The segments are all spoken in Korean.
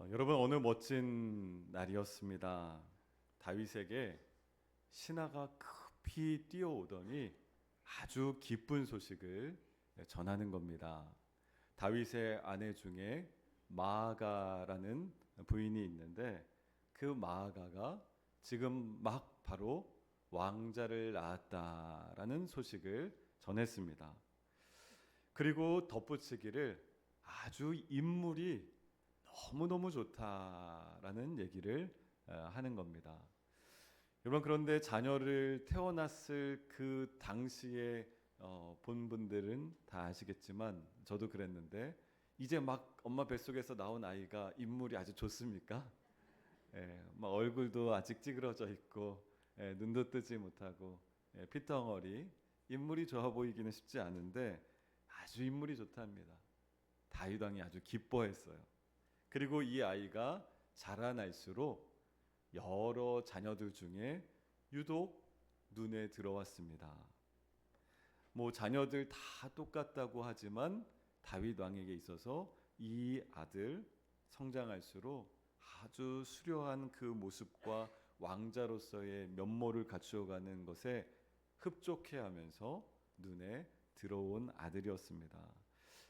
여러분 오늘 멋진 날이었습니다. 다윗에게 신하가 급히 뛰어오더니 아주 기쁜 소식을 전하는 겁니다. 다윗의 아내 중에 마아가라는 부인이 있는데 그 마아가가 지금 막 바로 왕자를 낳았다라는 소식을 전했습니다. 그리고 덧붙이기를 아주 인물이 너무너무 좋다라는 얘기를 하는 겁니다. 여러분 그런데 자녀를 태어났을 그 당시에 본 분들은 다 아시겠지만 저도 그랬는데 이제 막 엄마 뱃속에서 나온 아이가 인물이 아주 좋습니까? 막 얼굴도 아직 찌그러져 있고 눈도 뜨지 못하고 피덩어리 인물이 좋아 보이기는 쉽지 않은데 아주 인물이 좋답니다. 다윗 왕이 아주 기뻐했어요. 그리고 이 아이가 자라날수록 여러 자녀들 중에 유독 눈에 들어왔습니다. 뭐 자녀들 다 똑같다고 하지만 다윗 왕에게 있어서 이 아들 성장할수록 아주 수려한 그 모습과 왕자로서의 면모를 갖추어가는 것에 흡족해하면서 눈에 들어온 아들이었습니다.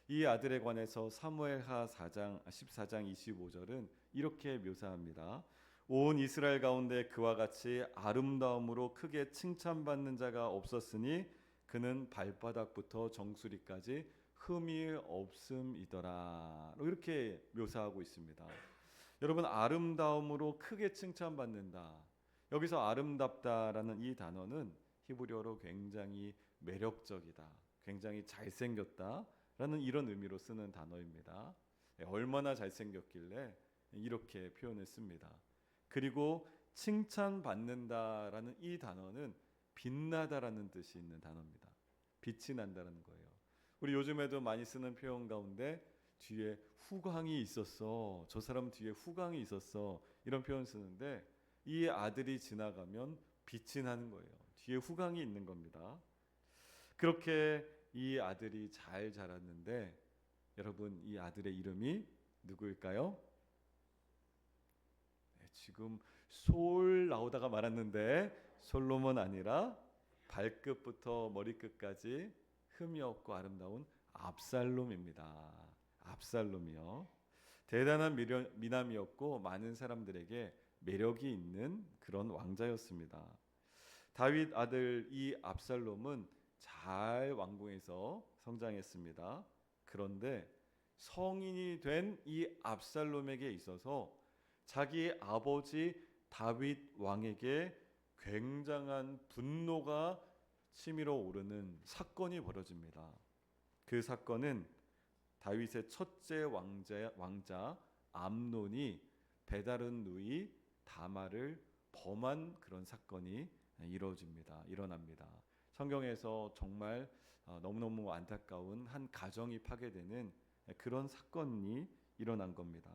이 아들에 관해서 사무엘하 4장 14장 25절은 이렇게 묘사합니다. 온 이스라엘 가운데 그와 같이 아름다움으로 크게 칭찬받는 자가 없었으니 그는 발바닥부터 정수리까지 흠이 없음이더라. 이렇게 묘사하고 있습니다. 여러분 아름다움으로 크게 칭찬받는다. 여기서 아름답다라는 이 단어는 히브리어로 굉장히 매력적이다. 굉장히 잘생겼다. 라는 이런 의미로 쓰는 단어입니다. 얼마나 잘생겼길래 이렇게 표현을 씁니다. 그리고 칭찬받는다라는 이 단어는 빛나다라는 뜻이 있는 단어입니다. 빛이 난다는 거예요. 우리 요즘에도 많이 쓰는 표현 가운데 뒤에 후광이 있었어. 저 사람 뒤에 후광이 있었어. 이런 표현 쓰는데 이 아들이 지나가면 빛이 나는 거예요. 뒤에 후광이 있는 겁니다. 그렇게 이 아들이 잘 자랐는데 여러분 이 아들의 이름이 누구일까요? 지금 솔 나오다가 말았는데 솔로몬 아니라 발끝부터 머리끝까지 흠이 없고 아름다운 압살롬입니다. 압살롬이요. 대단한 미남이었고 많은 사람들에게 매력이 있는 그런 왕자였습니다. 다윗 아들 이 압살롬은 잘 왕궁에서 성장했습니다. 그런데 성인이 된 이 압살롬에게 있어서 자기 아버지 다윗 왕에게 굉장한 분노가 치밀어 오르는 사건이 벌어집니다. 그 사건은 다윗의 첫째 왕자 암논이 배다른 누이 다말을 범한 그런 사건이 일어납니다. 성경에서 정말 너무너무 안타까운 한 가정이 파괴되는 그런 사건이 일어난 겁니다.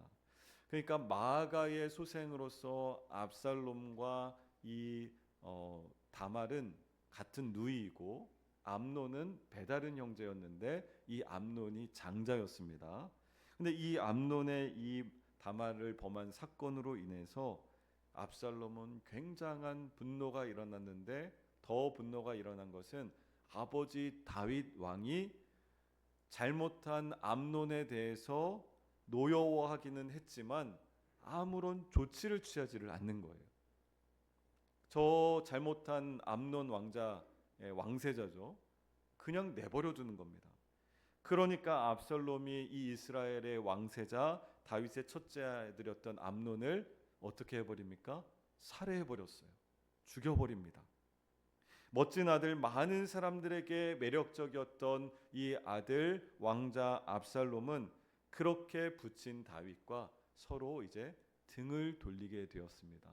그러니까 마아가의 소생으로서 압살롬과 이 다말은 같은 누이이고 암논은 배다른 형제였는데 이 암논이 장자였습니다. 근데 이 암논의 이 다말을 범한 사건으로 인해서 압살롬은 굉장한 분노가 일어났는데 더 분노가 일어난 것은 아버지 다윗 왕이 잘못한 암논에 대해서 노여워하기는 했지만 아무런 조치를 취하지를 않는 거예요. 저 잘못한 암논 왕자의 왕세자죠. 그냥 내버려 두는 겁니다. 그러니까 압살롬이 이 이스라엘의 왕세자 다윗의 첫째 아들이었던 암논을 어떻게 해버립니까? 살해해버렸어요. 죽여버립니다. 멋진 아들, 많은 사람들에게 매력적이었던 이 아들 왕자 압살롬은 그렇게 붙인 다윗과 서로 이제 등을 돌리게 되었습니다.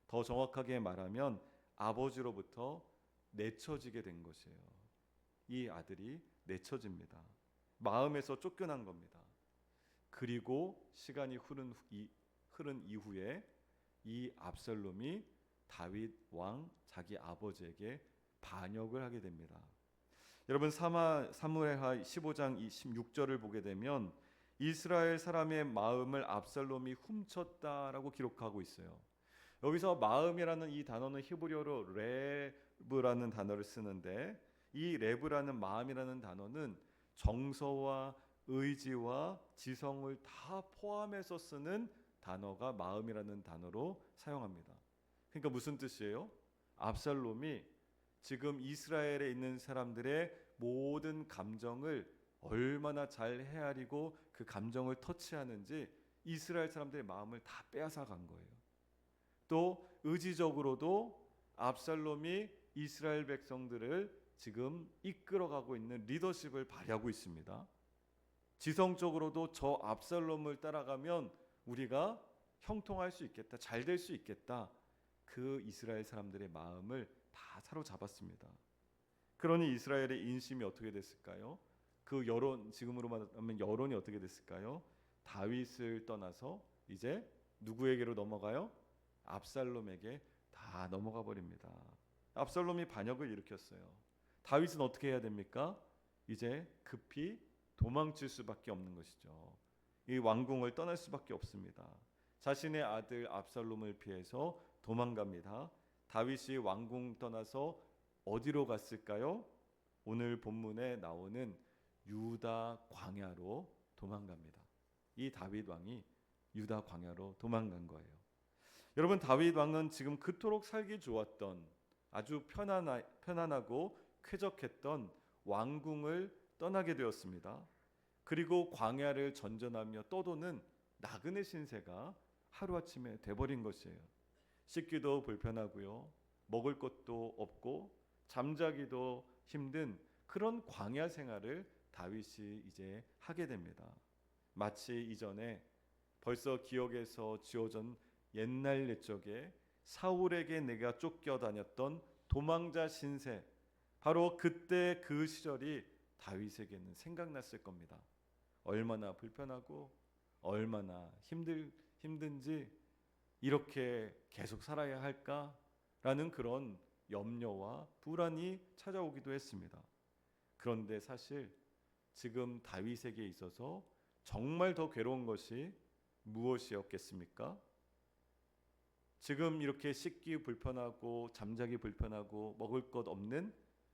더 정확하게 말하면 아버지로부터 내쳐지게 된 것이에요. 이 아들이 내쳐집니다. 마음에서 쫓겨난 겁니다. 그리고 시간이 흐른 이후에 이 압살롬이 다윗 왕 자기 아버지에게 반역을 하게 됩니다. 여러분 사무엘하 15장 26절을 보게 되면 이스라엘 사람의 마음을 압살롬이 훔쳤다라고 기록하고 있어요. 여기서 마음이라는 이 단어는 히브리어로 레브라는 단어를 쓰는데, 이 레브라는 마음이라는 단어는 정서와 의지와 지성을 다 포함해서 쓰는 단어가 마음이라는 단어로 사용합니다. 그러니까 무슨 뜻이에요? 압살롬이 지금 이스라엘에 있는 사람들의 모든 감정을 얼마나 잘 헤아리고 그 감정을 터치하는지 이스라엘 사람들의 마음을 다 빼앗아 간 거예요. 또 의지적으로도 압살롬이 이스라엘 백성들을 지금 이끌어가고 있는 리더십을 발휘하고 있습니다. 지성적으로도 저 압살롬을 따라가면 우리가 형통할 수 있겠다, 잘 될 수 있겠다, 그 이스라엘 사람들의 마음을 다 사로잡았습니다. 그러니 이스라엘의 인심이 어떻게 됐을까요? 그 여론, 지금으로 말하면 여론이 어떻게 됐을까요? 다윗을 떠나서 이제 누구에게로 넘어가요? 압살롬에게 다 넘어가 버립니다. 압살롬이 반역을 일으켰어요. 다윗은 어떻게 해야 됩니까? 이제 급히 도망칠 수밖에 없는 것이죠. 이 왕궁을 떠날 수밖에 없습니다. 자신의 아들 압살롬을 피해서 도망갑니다. 다윗이 왕궁 떠나서 어디로 갔을까요? 오늘 본문에 나오는 유다 광야로 도망갑니다. 이 다윗 왕이 유다 광야로 도망간 거예요. 여러분, 다윗 왕은 지금 그토록 살기 좋았던, 아주 편안하고 쾌적했던 왕궁을 떠나게 되었습니다. 그리고 광야를 전전하며 떠도는 나그네 신세가 하루아침에 돼버린 것이에요. 씻기도 불편하고요, 먹을 것도 없고 잠자기도 힘든 그런 광야 생활을 다윗이 이제 하게 됩니다. 마치 이전에 벌써 기억에서 지워진 옛날 옛적에 사울에게 내가 쫓겨다녔던 도망자 신세, 바로 그때 그 시절이 다윗에게는 생각났을 겁니다. 얼마나 불편하고 얼마나 힘든지 이렇게 계속 살아야 할까라는 그런 염려와 불안이 찾아오기도 했습니다. 그런데 사실 지금 다윗에게 있어서 정말 더 괴로운 것이 무엇이었겠습니까? 지금 이렇게 씻기 불편하고 잠자기 불편하고 먹을 것 없는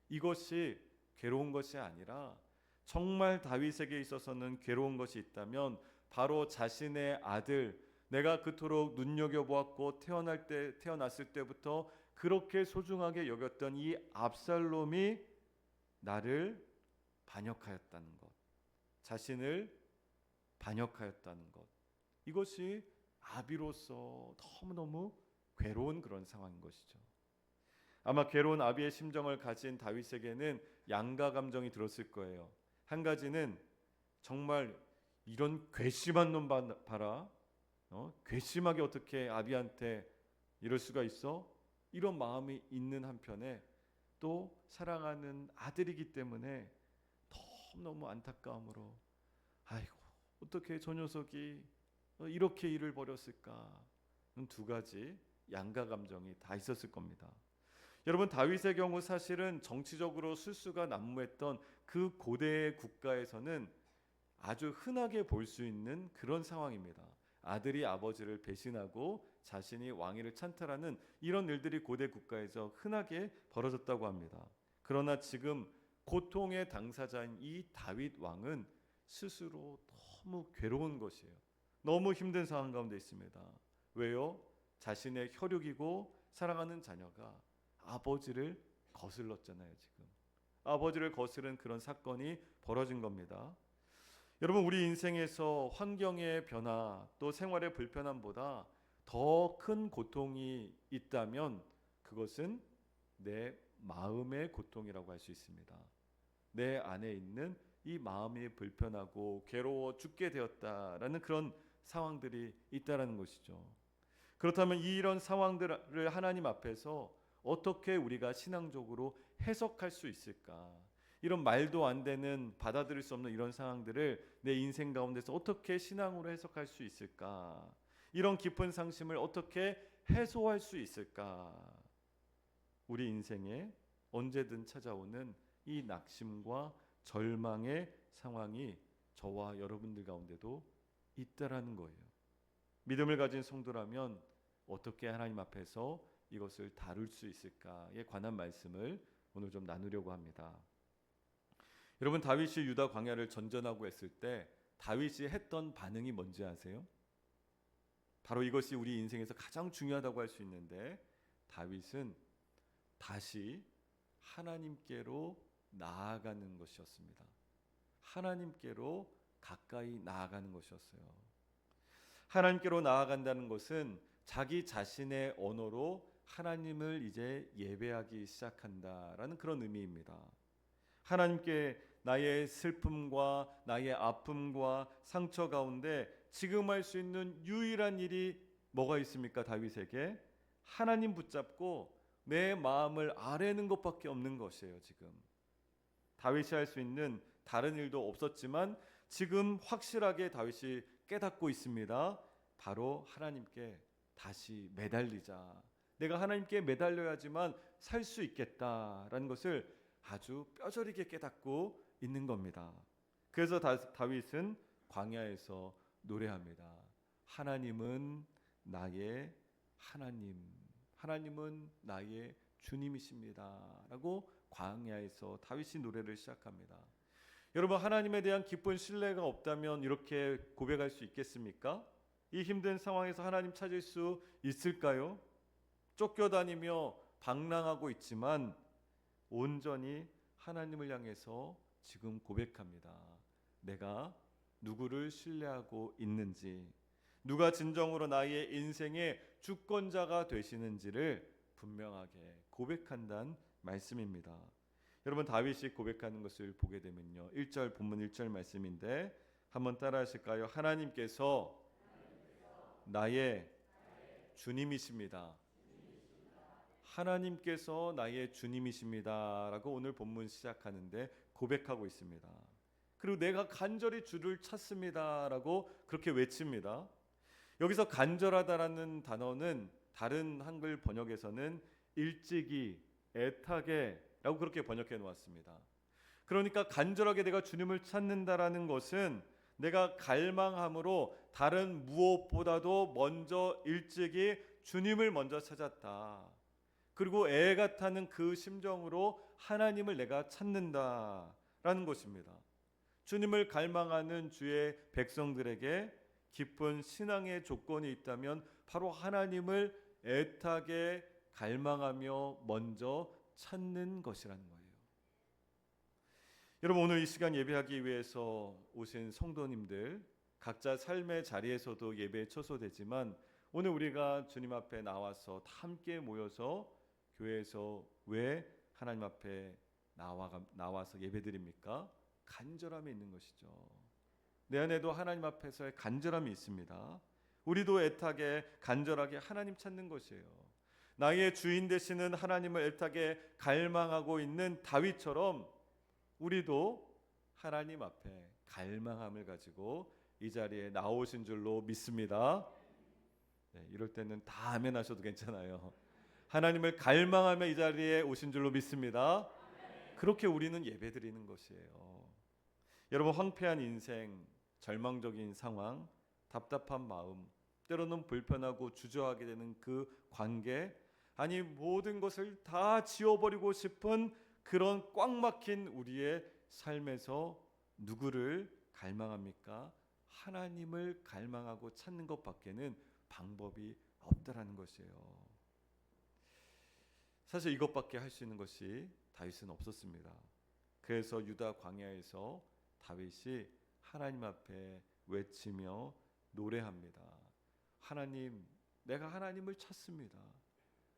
이것이 괴로운 것이 아니라, 정말 다윗에게 있어서는 괴로운 것이 있다면 바로 자신의 아들, 내가 그토록 눈여겨보았고 태어났을 때부터 그렇게 소중하게 여겼던 이 압살롬이 나를 반역하였다는 것, 자신을 반역하였다는 것, 이것이 아비로서 너무너무 괴로운 그런 상황인 것이죠. 아마 괴로운 아비의 심정을 가진 다윗에게는 양가 감정이 들었을 거예요. 한 가지는 정말 이런 괘씸한 놈 봐라, 괘씸하게 어떻게 아비한테 이럴 수가 있어? 이런 마음이 있는 한편에 또 사랑하는 아들이기 때문에 너무 안타까움으로, 아이고 어떻게 저 녀석이 이렇게 일을 벌였을까? 두 가지 양가 감정이 다 있었을 겁니다. 여러분, 다윗의 경우 사실은 정치적으로 술수가 난무했던 그 고대의 국가에서는 아주 흔하게 볼 수 있는 그런 상황입니다. 아들이 아버지를 배신하고 자신이 왕위를 찬탈하는 이런 일들이 고대 국가에서 흔하게 벌어졌다고 합니다. 그러나 지금 고통의 당사자인 이 다윗 왕은 스스로 너무 괴로운 것이에요. 너무 힘든 상황 가운데 있습니다. 왜요? 자신의 혈육이고 사랑하는 자녀가 아버지를 거슬렀잖아요. 지금 아버지를 거스른 그런 사건이 벌어진 겁니다. 여러분, 우리 인생에서 환경의 변화 또 생활의 불편함보다 더 큰 고통이 있다면 그것은 내 마음의 고통이라고 할 수 있습니다. 내 안에 있는 이 마음이 불편하고 괴로워 죽게 되었다라는 그런 상황들이 있다라는 것이죠. 그렇다면 이런 상황들을 하나님 앞에서 어떻게 우리가 신앙적으로 해석할 수 있을까? 이런 말도 안 되는, 받아들일 수 없는 이런 상황들을 내 인생 가운데서 어떻게 신앙으로 해석할 수 있을까? 이런 깊은 상심을 어떻게 해소할 수 있을까? 우리 인생에 언제든 찾아오는 이 낙심과 절망의 상황이 저와 여러분들 가운데도 있다라는 거예요. 믿음을 가진 성도라면 어떻게 하나님 앞에서 이것을 다룰 수 있을까에 관한 말씀을 오늘 좀 나누려고 합니다. 여러분, 다윗이 유다 광야를 전전하고 했을 때 다윗이 했던 반응이 뭔지 아세요? 바로 이것이 우리 인생에서 가장 중요하다고 할 수 있는데, 다윗은 다시 하나님께로 나아가는 것이었습니다. 하나님께로 가까이 나아가는 것이었어요. 하나님께로 나아간다는 것은 자기 자신의 언어로 하나님을 이제 예배하기 시작한다라는 그런 의미입니다. 하나님께 나의 슬픔과 나의 아픔과 상처 가운데 지금 할 수 있는 유일한 일이 뭐가 있습니까? 다윗에게 하나님 붙잡고 내 마음을 아뢰는 것밖에 없는 것이에요. 지금 다윗이 할 수 있는 다른 일도 없었지만 지금 확실하게 다윗이 깨닫고 있습니다. 바로 하나님께 다시 매달리자. 내가 하나님께 매달려야지만 살 수 있겠다라는 것을 아주 뼈저리게 깨닫고 있는 겁니다. 그래서 다윗은 광야에서 노래합니다. 하나님은 나의 하나님, 하나님은 나의 주님이십니다 라고 광야에서 다윗이 노래를 시작합니다. 여러분, 하나님에 대한 깊은 신뢰가 없다면 이렇게 고백할 수 있겠습니까? 이 힘든 상황에서 하나님 찾을 수 있을까요? 쫓겨다니며 방랑하고 있지만 온전히 하나님을 향해서 지금 고백합니다. 내가 누구를 신뢰하고 있는지, 누가 진정으로 나의 인생의 주권자가 되시는지를 분명하게 고백한다는 말씀입니다. 여러분, 다윗이 고백하는 것을 보게 되면요, 1절 본문 1절 말씀인데 한번 따라 하실까요? 하나님께서 나의 주님이십니다. 하나님께서 나의 주님이십니다 라고 오늘 본문 시작하는데 고백하고 있습니다. 그리고 내가 간절히 주를 찾습니다 라고 그렇게 외칩니다. 여기서 간절하다라는 단어는 다른 한글 번역에서는 일찍이, 애타게 라고 그렇게 번역해 놓았습니다. 그러니까 간절하게 내가 주님을 찾는다라는 것은 내가 갈망함으로 다른 무엇보다도 먼저 일찍이 주님을 먼저 찾았다. 그리고 애가 타는 그 심정으로 하나님을 내가 찾는다라는 것입니다. 주님을 갈망하는 주의 백성들에게 깊은 신앙의 조건이 있다면 바로 하나님을 애타게 갈망하며 먼저 찾는 것이라는 거예요. 여러분, 오늘 이 시간 예배하기 위해서 오신 성도님들, 각자 삶의 자리에서도 예배에 처소되지만 오늘 우리가 주님 앞에 나와서 다 함께 모여서 교회에서 왜 하나님 앞에 나와서 예배드립니까? 간절함이 있는 것이죠. 내 안에도 하나님 앞에서의 간절함이 있습니다. 우리도 애타게 간절하게 하나님 찾는 것이에요. 나의 주인 되시는 하나님을 애타게 갈망하고 있는 다윗처럼 우리도 하나님 앞에 갈망함을 가지고 이 자리에 나오신 줄로 믿습니다. 네, 이럴 때는 다 아멘 하셔도 괜찮아요. 하나님을 갈망하며 이 자리에 오신 줄로 믿습니다. 그렇게 우리는 예배드리는 것이에요. 여러분, 황폐한 인생, 절망적인 상황, 답답한 마음, 때로는 불편하고 주저하게 되는 그 관계, 아니 모든 것을 다 지워버리고 싶은 그런 꽉 막힌 우리의 삶에서 누구를 갈망합니까? 하나님을 갈망하고 찾는 것밖에는 방법이 없다라는 것이에요. 사실 이것밖에 할 수 있는 것이 다윗은 없었습니다. 그래서 유다 광야에서 다윗이 하나님 앞에 외치며 노래합니다. 하나님, 내가 하나님을 찾습니다.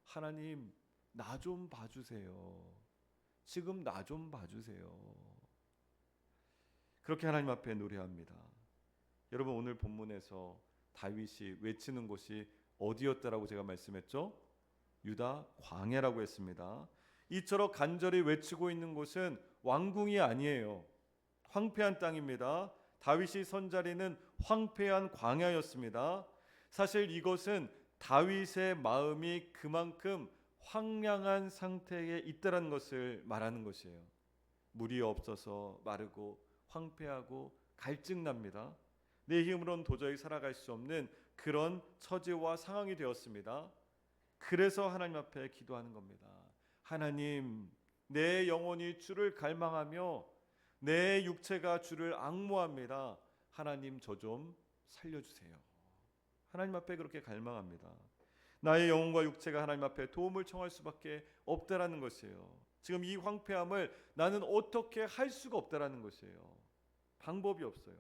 하나님, 나 좀 봐주세요. 지금 나 좀 봐주세요. 그렇게 하나님 앞에 노래합니다. 여러분, 오늘 본문에서 다윗이 외치는 곳이 어디였다라고 제가 말씀했죠? 유다 광야라고 했습니다. 이처럼 간절히 외치고 있는 곳은 왕궁이 아니에요. 황폐한 땅입니다. 다윗이 선 자리는 황폐한 광야였습니다. 사실 이것은 다윗의 마음이 그만큼 황량한 상태에 있다는 것을 말하는 것이에요. 물이 없어서 마르고 황폐하고 갈증 납니다. 내 힘으로는 도저히 살아갈 수 없는 그런 처지와 상황이 되었습니다. 그래서 하나님 앞에 기도하는 겁니다. 하나님, 내 영혼이 주를 갈망하며 내 육체가 주를 앙모합니다. 하나님, 저 좀 살려주세요. 하나님 앞에 그렇게 갈망합니다. 나의 영혼과 육체가 하나님 앞에 도움을 청할 수밖에 없다라는 것이에요. 지금 이 황폐함을 나는 어떻게 할 수가 없다라는 것이에요. 방법이 없어요.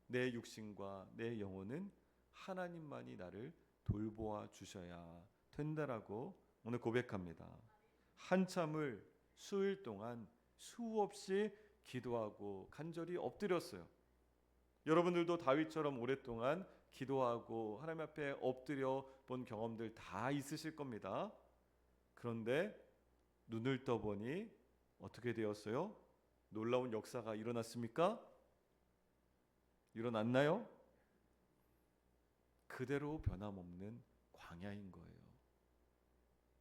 내 육신과 내 영혼은 하나님만이 나를 돌보아 주셔야 된다라고 오늘 고백합니다. 한참을 수일 동안 수없이 기도하고 간절히 엎드렸어요. 여러분들도 다윗처럼 오랫동안 기도하고 하나님 앞에 엎드려 본 경험들 다 있으실 겁니다. 그런데 눈을 떠보니 어떻게 되었어요? 놀라운 역사가 일어났습니까? 일어났나요? 그대로 변함없는 광야인 거예요.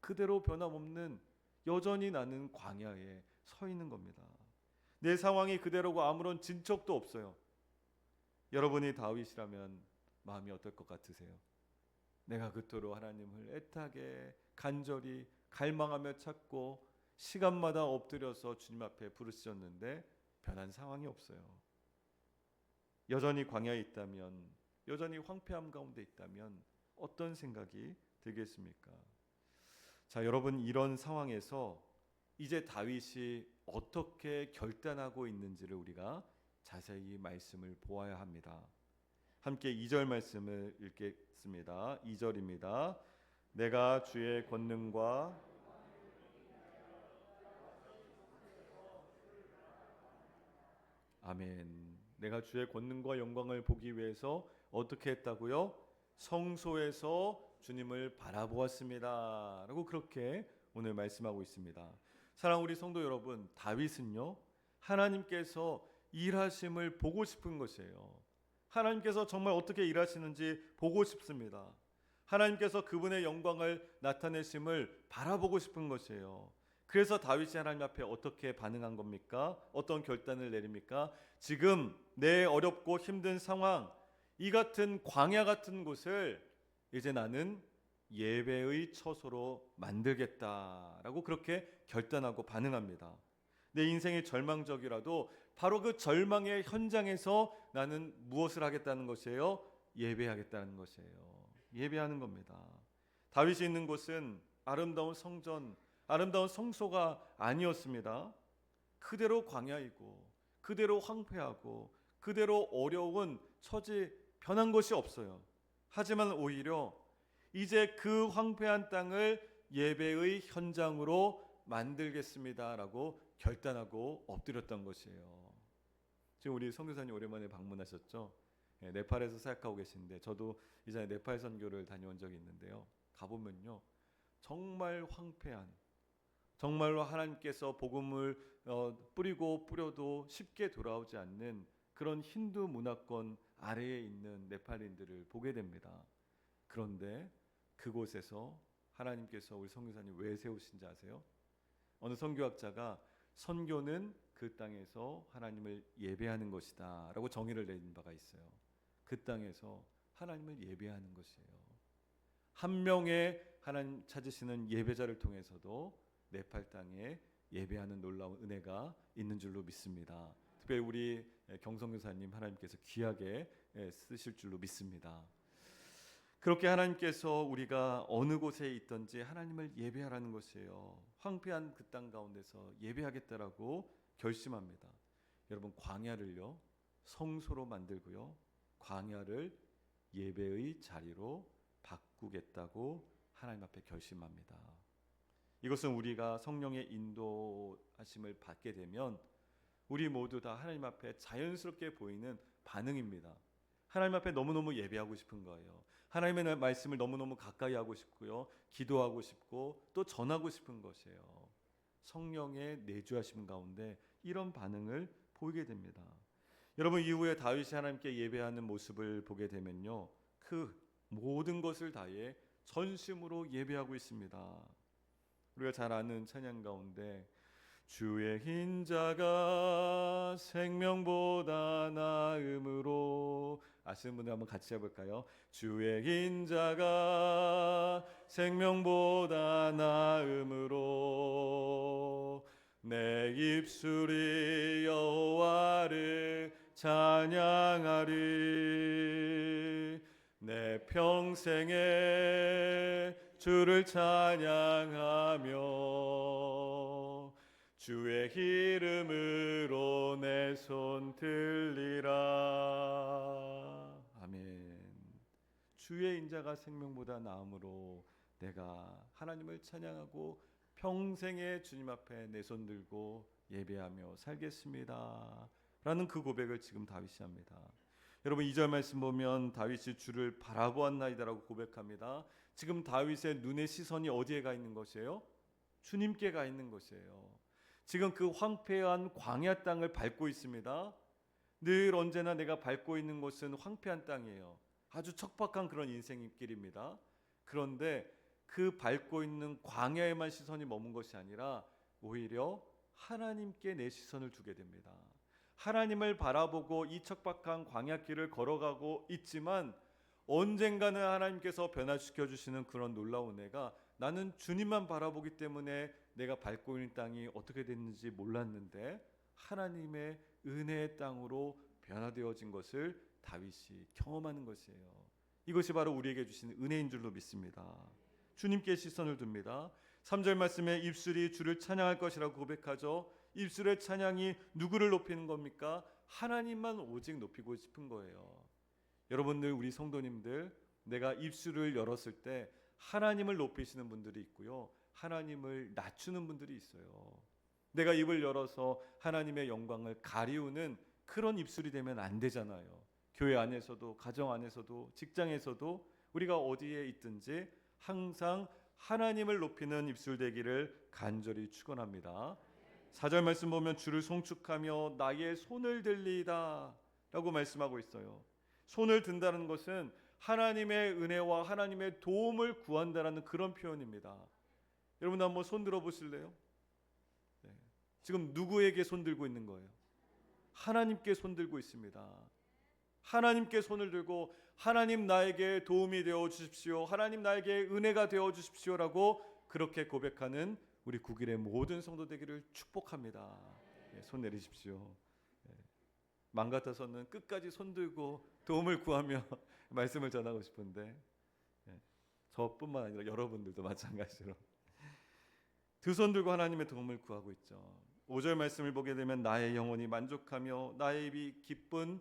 그대로 변함없는 여전히 나는 광야에 서 있는 겁니다. 내 상황이 그대로고 아무런 진척도 없어요. 여러분이 다윗이라면 마음이 어떨 것 같으세요? 내가 그토록 하나님을 애타게 간절히 갈망하며 찾고 시간마다 엎드려서 주님 앞에 부르짖었는데 변한 상황이 없어요. 여전히 광야에 있다면, 여전히 황폐함 가운데 있다면 어떤 생각이 들겠습니까? 자, 여러분, 이런 상황에서 이제 다윗이 어떻게 결단하고 있는지를 우리가 자세히 말씀을 보아야 합니다. 함께 2절 말씀을 읽겠습니다. 2절입니다. 내가 주의 권능과 아멘. 내가 주의 권능과 영광을 보기 위해서 어떻게 했다고요? 성소에서 주님을 바라보았습니다. 라고 그렇게 오늘 말씀하고 있습니다. 사랑하는 우리 성도 여러분, 다윗은요, 하나님께서 일하심을 보고 싶은 것이에요. 하나님께서 정말 어떻게 일하시는지 보고 싶습니다. 하나님께서 그분의 영광을 나타내심을 바라보고 싶은 것이에요. 그래서 다윗이 하나님 앞에 어떻게 반응한 겁니까? 어떤 결단을 내립니까? 지금 내 어렵고 힘든 상황, 이 같은 광야 같은 곳을 이제 나는 예배의 처소로 만들겠다라고 그렇게 결단하고 반응합니다. 내 인생이 절망적이라도 바로 그 절망의 현장에서 나는 무엇을 하겠다는 것이에요? 예배하겠다는 것이에요. 예배하는 겁니다. 다윗이 있는 곳은 아름다운 성전, 아름다운 성소가 아니었습니다. 그대로 광야이고 그대로 황폐하고 그대로 어려운 처지, 변한 것이 없어요. 하지만 오히려 이제 그 황폐한 땅을 예배의 현장으로 만들겠습니다라고 결단하고 엎드렸던 것이에요. 지금 우리 선교사님 오랜만에 방문하셨죠? 네, 네팔에서 사역하고 계신데 저도 이전에 네팔 선교를 다녀온 적이 있는데요. 가보면요, 정말 황폐한, 정말로 하나님께서 복음을 뿌리고 뿌려도 쉽게 돌아오지 않는 그런 힌두 문화권 아래에 있는 네팔인들을 보게 됩니다. 그런데 그곳에서 하나님께서 우리 선교사님 왜 세우신지 아세요? 어느 선교학자가 선교는 그 땅에서 하나님을 예배하는 것이다 라고 정의를 내린 바가 있어요. 그 땅에서 하나님을 예배하는 것이에요. 한 명의 하나님 찾으시는 예배자를 통해서도 네팔 땅에 예배하는 놀라운 은혜가 있는 줄로 믿습니다. 특별히 우리 경성교사님 하나님께서 귀하게 쓰실 줄로 믿습니다. 그렇게 하나님께서 우리가 어느 곳에 있든지 하나님을 예배하라는 것이에요. 황폐한 그 땅 가운데서 예배하겠다라고 결심합니다. 여러분, 광야를요 성소로 만들고요, 광야를 예배의 자리로 바꾸겠다고 하나님 앞에 결심합니다. 이것은 우리가 성령의 인도하심을 받게 되면 우리 모두 다 하나님 앞에 자연스럽게 보이는 반응입니다. 하나님 앞에 너무너무 예배하고 싶은 거예요. 하나님의 말씀을 너무너무 가까이 하고 싶고요, 기도하고 싶고 또 전하고 싶은 것이에요. 성령의 내주하심 가운데 이런 반응을 보이게 됩니다. 여러분, 이후에 다윗이 하나님께 예배하는 모습을 보게 되면요, 그 모든 것을 다해 전심으로 예배하고 있습니다. 우리가 잘 아는 찬양 가운데 주의 인자가 생명보다 나음으로. 아시는 분들 한번 같이 해볼까요? 주의 인자가 생명보다 나음으로 내 입술이 여호와를 찬양하리. 내 평생에 주를 찬양하며 주의 이름으로 내 손 들리라. 아멘. 주의 인자가 생명보다 나음으로 내가 하나님을 찬양하고 평생에 주님 앞에 내 손 들고 예배하며 살겠습니다 라는 그 고백을 지금 다윗이 합니다. 여러분 2절 말씀 보면 다윗이 주를 바라보았나이다라고 고백합니다. 지금 다윗의 눈의 시선이 어디에 가 있는 것이에요? 주님께 가 있는 것이에요. 지금 그 황폐한 광야 땅을 밟고 있습니다. 늘 언제나 내가 밟고 있는 곳은 황폐한 땅이에요. 아주 척박한 그런 인생길입니다. 그런데 그 밟고 있는 광야에만 시선이 머문 것이 아니라 오히려 하나님께 내 시선을 두게 됩니다. 하나님을 바라보고 이 척박한 광야길을 걸어가고 있지만 언젠가는 하나님께서 변화시켜 주시는 그런 놀라운 은혜가, 나는 주님만 바라보기 때문에 내가 밟고 있는 땅이 어떻게 됐는지 몰랐는데 하나님의 은혜의 땅으로 변화되어진 것을 다윗이 경험하는 것이에요. 이것이 바로 우리에게 주신 은혜인 줄로 믿습니다. 주님께 시선을 둡니다. 3절 말씀에 입술이 주를 찬양할 것이라고 고백하죠. 입술의 찬양이 누구를 높이는 겁니까? 하나님만 오직 높이고 싶은 거예요. 여러분들, 우리 성도님들, 내가 입술을 열었을 때 하나님을 높이시는 분들이 있고요, 하나님을 낮추는 분들이 있어요. 내가 입을 열어서 하나님의 영광을 가리우는 그런 입술이 되면 안 되잖아요. 교회 안에서도, 가정 안에서도, 직장에서도 우리가 어디에 있든지 항상 하나님을 높이는 입술 되기를 간절히 축원합니다. 4절 말씀 보면 주를 송축하며 나의 손을 들리이다 라고 말씀하고 있어요. 손을 든다는 것은 하나님의 은혜와 하나님의 도움을 구한다라는 그런 표현입니다. 여러분 한번 손 들어 보실래요? 네. 지금 누구에게 손 들고 있는 거예요? 하나님께 손 들고 있습니다. 하나님께 손을 들고 하나님 나에게 도움이 되어 주십시오, 하나님 나에게 은혜가 되어 주십시오라고 그렇게 고백하는 우리 국일의 모든 성도 되기를 축복합니다. 네, 손 내리십시오. 네. 맘 같아서는 끝까지 손 들고 도움을 구하며 말씀을 전하고 싶은데, 네, 저뿐만 아니라 여러분들도 마찬가지로 두 손 들고 하나님의 도움을 구하고 있죠. 5절 말씀을 보게 되면 나의 영혼이 만족하며 나의 입이 기쁜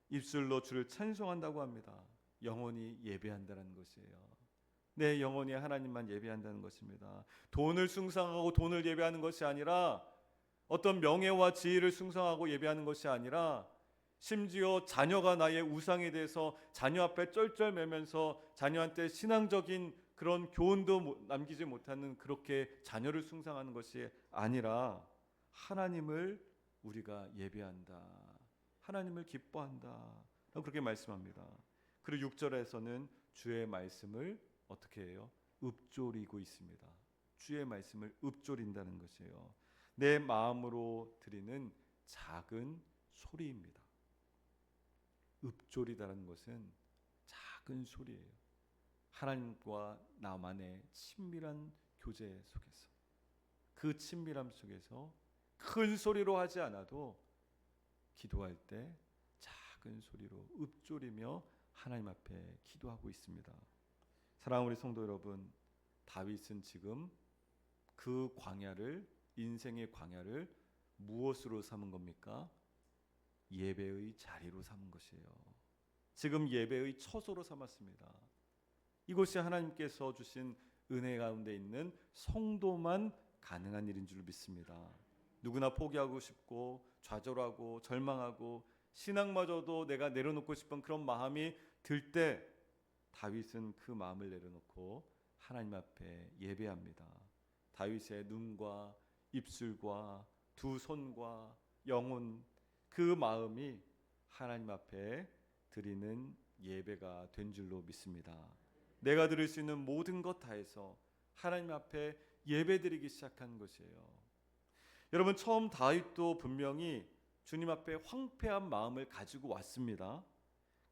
입술로 주를 찬송한다고 합니다. 영혼이 예배한다는 것이에요. 내 영혼이 하나님만 예배한다는 것입니다. 돈을 숭상하고 돈을 예배하는 것이 아니라, 어떤 명예와 지위를 숭상하고 예배하는 것이 아니라, 심지어 자녀가 나의 우상에 대해서 자녀 앞에 쩔쩔매면서 자녀한테 신앙적인 그런 교훈도 남기지 못하는 그렇게 자녀를 숭상하는 것이 아니라 하나님을 우리가 예배한다, 하나님을 기뻐한다 그렇게 말씀합니다. 그리고 6절에서는 주의 말씀을 어떻게 해요? 읊조리고 있습니다. 주의 말씀을 읊조린다는 것이에요. 내 마음으로 드리는 작은 소리입니다. 읊조리다라는 것은 작은 소리예요. 하나님과 나만의 친밀한 교제 속에서, 그 친밀함 속에서 큰 소리로 하지 않아도 기도할 때 작은 소리로 읊조리며 하나님 앞에 기도하고 있습니다. 사랑하는 우리 성도 여러분, 다윗은 지금 그 광야를, 인생의 광야를 무엇으로 삼은 겁니까? 예배의 자리로 삼은 것이에요. 지금 예배의 처소로 삼았습니다. 이것이 하나님께서 주신 은혜 가운데 있는 성도만 가능한 일인 줄 믿습니다. 누구나 포기하고 싶고 좌절하고 절망하고 신앙마저도 내가 내려놓고 싶은 그런 마음이 들 때 다윗은 그 마음을 내려놓고 하나님 앞에 예배합니다. 다윗의 눈과 입술과 두 손과 영혼, 그 마음이 하나님 앞에 드리는 예배가 된 줄로 믿습니다. 내가 드릴 수 있는 모든 것 다해서 하나님 앞에 예배드리기 시작한 것이에요. 여러분, 처음 다윗도 분명히 주님 앞에 황폐한 마음을 가지고 왔습니다.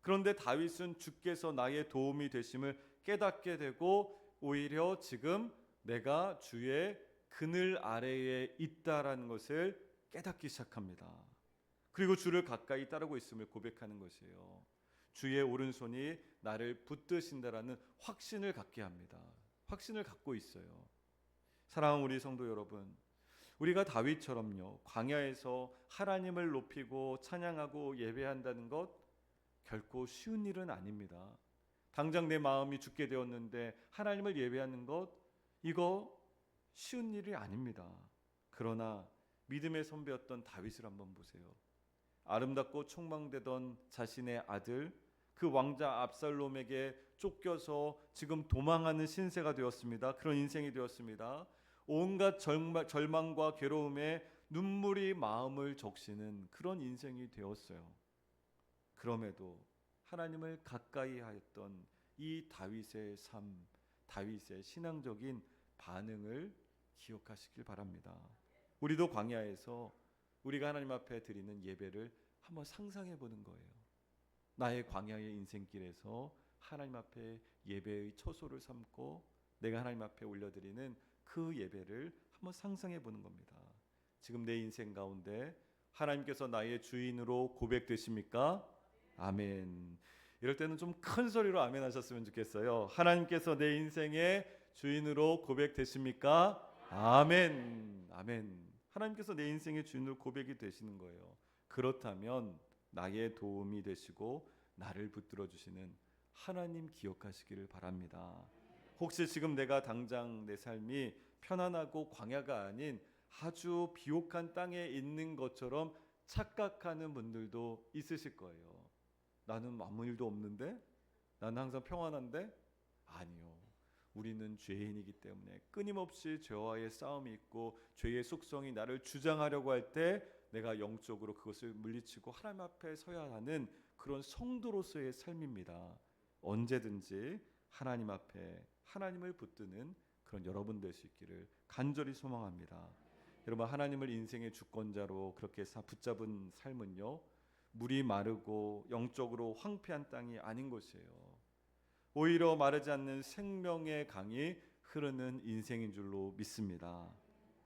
그런데 다윗은 주께서 나의 도움이 되심을 깨닫게 되고 오히려 지금 내가 주의 그늘 아래에 있다라는 것을 깨닫기 시작합니다. 그리고 주를 가까이 따르고 있음을 고백하는 것이에요. 주의 오른손이 나를 붙드신다라는 확신을 갖게 합니다. 확신을 갖고 있어요. 사랑하는 우리 성도 여러분, 우리가 다윗처럼요, 광야에서 하나님을 높이고 찬양하고 예배한다는 것 결코 쉬운 일은 아닙니다. 당장 내 마음이 죽게 되었는데 하나님을 예배하는 것, 이거 쉬운 일이 아닙니다. 그러나 믿음의 선배였던 다윗을 한번 보세요. 아름답고 촉망되던 자신의 아들, 그 왕자 압살롬에게 쫓겨서 지금 도망하는 신세가 되었습니다. 그런 인생이 되었습니다. 온갖 절망과 괴로움에 눈물이 마음을 적시는 그런 인생이 되었어요. 그럼에도 하나님을 가까이 하였던 이 다윗의 삶, 다윗의 신앙적인 반응을 기억하시길 바랍니다. 우리도 광야에서 우리가 하나님 앞에 드리는 예배를 한번 상상해 보는 거예요. 나의 광야의 인생길에서 하나님 앞에 예배의 처소를 삼고 내가 하나님 앞에 올려드리는 그 예배를 한번 상상해 보는 겁니다. 지금 내 인생 가운데 하나님께서 나의 주인으로 고백되십니까? 아멘. 이럴 때는 좀 큰 소리로 아멘 하셨으면 좋겠어요. 하나님께서 내 인생의 주인으로 고백되십니까? 아멘. 아멘. 하나님께서 내 인생의 주인으로 고백이 되시는 거예요. 그렇다면 나의 도움이 되시고 나를 붙들어 주시는 하나님 기억하시기를 바랍니다. 혹시 지금 내가 당장 내 삶이 편안하고 광야가 아닌 아주 비옥한 땅에 있는 것처럼 착각하는 분들도 있으실 거예요. 나는 아무 일도 없는데? 나는 항상 평안한데? 아니요. 우리는 죄인이기 때문에 끊임없이 죄와의 싸움이 있고 죄의 속성이 나를 주장하려고 할 때 내가 영적으로 그것을 물리치고 하나님 앞에 서야 하는 그런 성도로서의 삶입니다. 언제든지 하나님 앞에 하나님을 붙드는 그런 여러분 될 수 있기를 간절히 소망합니다. 여러분, 하나님을 인생의 주권자로 그렇게 붙잡은 삶은요, 물이 마르고 영적으로 황폐한 땅이 아닌 것이에요. 오히려 마르지 않는 생명의 강이 흐르는 인생인 줄로 믿습니다.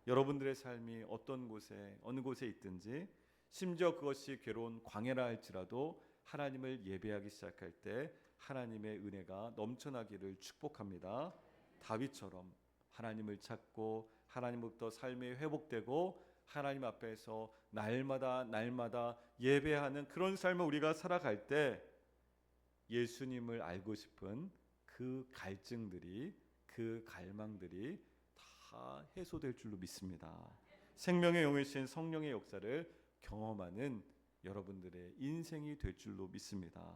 여러분들의 삶이 어떤 곳에 어느 곳에 있든지, 심지어 그것이 괴로운 광야라 할지라도 하나님을 예배하기 시작할 때 하나님의 은혜가 넘쳐나기를 축복합니다. 다윗처럼 하나님을 찾고 하나님부터 삶이 회복되고 하나님 앞에서 날마다 예배하는 그런 삶을 우리가 살아갈 때 예수님을 알고 싶은 그 갈증들이, 그 갈망들이 다 해소될 줄로 믿습니다. 생명의 영이신 성령의 역사를 경험하는 여러분들의 인생이 될 줄로 믿습니다.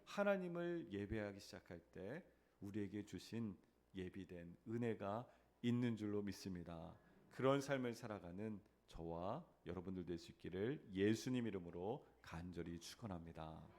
하나님을 예배하기 시작할 때 우리에게 주신 예비된 은혜가 있는 줄로 믿습니다. 그런 삶을 살아가는 저와 여러분들 될 수 있기를 예수님 이름으로 간절히 축원합니다.